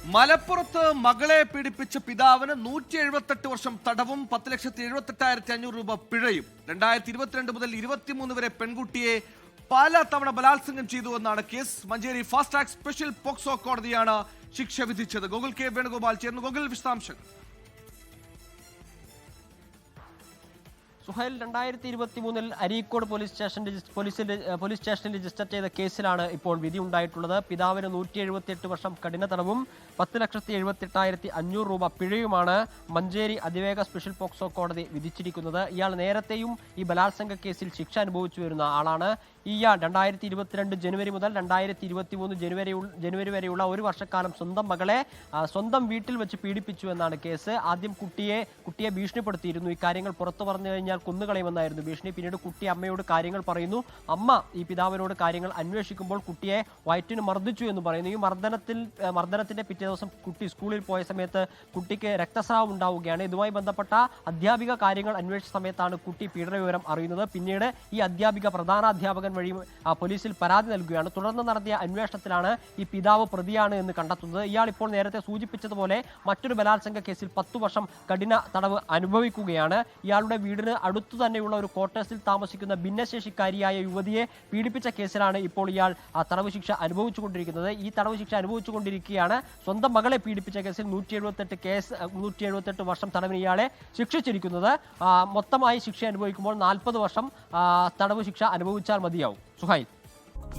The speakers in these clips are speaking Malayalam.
മലപ്പുറത്ത് മകളെ പീഡിപ്പിച്ച പിതാവിന് 178 വർഷം തടവും 10,78,500 രൂപ പിഴയും. 2022 മുതൽ 23 വരെ പെൺകുട്ടിയെ പല തവണ ബലാത്സംഗം ചെയ്തുവെന്നാണ് case. Manjeri fast track special POCSO കോടതിയാണ് ശിക്ഷ വിധിച്ചത്. ഗോകുൽ കെ വേണുഗോപാൽ ചേർന്നു. ഗോകുൽ, വിശദാംശങ്ങൾ. സുഹൈൽ, 2023 അരീക്കോട് പോലീസ് സ്റ്റേഷനിൽ രജിസ്റ്റർ ചെയ്ത കേസിലാണ് ഇപ്പോൾ വിധി ഉണ്ടായിട്ടുള്ളത്. പിതാവിന് 178 വർഷം കഠിന തടവും 10,78,500 രൂപ പിഴയുമാണ് മഞ്ചേരി അതിവേഗ സ്പെഷ്യൽ പോക്സോ കോടതി വിധിച്ചിരിക്കുന്നത്. ഇയാൾ നേരത്തെയും ഈ ബലാത്സംഗ കേസിൽ ശിക്ഷ അനുഭവിച്ചു വരുന്ന ആളാണ്. ഇയാൾ 2022 ജനുവരി മുതൽ 2023 ജനുവരി വരെയുള്ള ഒരു വർഷക്കാലം സ്വന്തം മകളെ സ്വന്തം വീട്ടിൽ വെച്ച് പീഡിപ്പിച്ചു എന്നാണ് കേസ്. ആദ്യം കുട്ടിയെ ഭീഷണിപ്പെടുത്തിയിരുന്നു. ഈ കാര്യങ്ങൾ പുറത്തു പറഞ്ഞു കഴിഞ്ഞാൽ കൊന്നുകളയുമെന്നായിരുന്നു ഭീഷണി. പിന്നീട് കുട്ടി അമ്മയോട് കാര്യങ്ങൾ പറയുന്നു. അമ്മ ഈ പിതാവിനോട് കാര്യങ്ങൾ അന്വേഷിക്കുമ്പോൾ കുട്ടിയെ വയറ്റിന് മർദ്ദിച്ചു എന്ന് പറയുന്നു. ഈ മർദ്ദനത്തിന്റെ പിറ്റേ ദിവസം കുട്ടി സ്കൂളിൽ പോയ സമയത്ത് കുട്ടിക്ക് രക്തസ്രാവം ഉണ്ടാവുകയാണ്. ഇതുമായി ബന്ധപ്പെട്ട അധ്യാപിക കാര്യങ്ങൾ അന്വേഷിച്ച സമയത്താണ് കുട്ടി പീഡന വിവരം അറിയുന്നത്. പിന്നീട് ഈ അധ്യാപിക പ്രധാനാധ്യാപകൻ വഴി പോലീസിൽ പരാതി നൽകുകയാണ്. തുടർന്ന് നടത്തിയ അന്വേഷണത്തിലാണ് ഈ പിതാവ് പ്രതിയാണ് എന്ന് കണ്ടെത്തുന്നത്. ഇയാൾ ഇപ്പോൾ നേരത്തെ സൂചിപ്പിച്ചതുപോലെ മറ്റൊരു ബലാത്സംഗ കേസിൽ 10 വർഷം കഠിന തടവ് അനുഭവിക്കുകയാണ്. ഇയാളുടെ വീടിന് അടുത്തു തന്നെയുള്ള ഒരു ക്വാർട്ടേഴ്സിൽ താമസിക്കുന്ന ഭിന്നശേഷിക്കാരിയായ യുവതിയെ പീഡിപ്പിച്ച കേസിലാണ് ഇപ്പോൾ ഇയാൾ തടവ് ശിക്ഷ അനുഭവിച്ചുകൊണ്ടിരിക്കുന്നത്. ഈ തടവ് ശിക്ഷ അനുഭവിച്ചുകൊണ്ടിരിക്കുകയാണ്. സ്വന്തം മകളെ പീഡിപ്പിച്ച കേസിൽ 178 വർഷം തടവിന് ഇയാളെ ശിക്ഷിച്ചിരിക്കുന്നത്. മൊത്തമായി ശിക്ഷ അനുഭവിക്കുമ്പോൾ 40 വർഷം തടവ് ശിക്ഷ അനുഭവിച്ചാൽ മതിയാവും. സുഹൈൽ,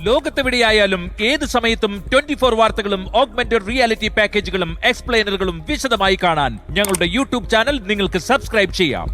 ലോകത്തെവിടെയായാലും ഏത് സമയത്തും 24 വാർത്തകളും ഓഗ്മെന്റഡ് റിയാലിറ്റി പാക്കേജുകളും എക്സ്പ്ലെയിനറുകളും വിശദമായി കാണാൻ ഞങ്ങളുടെ യൂട്യൂബ് ചാനൽ നിങ്ങൾക്ക് സബ്സ്ക്രൈബ് ചെയ്യാം.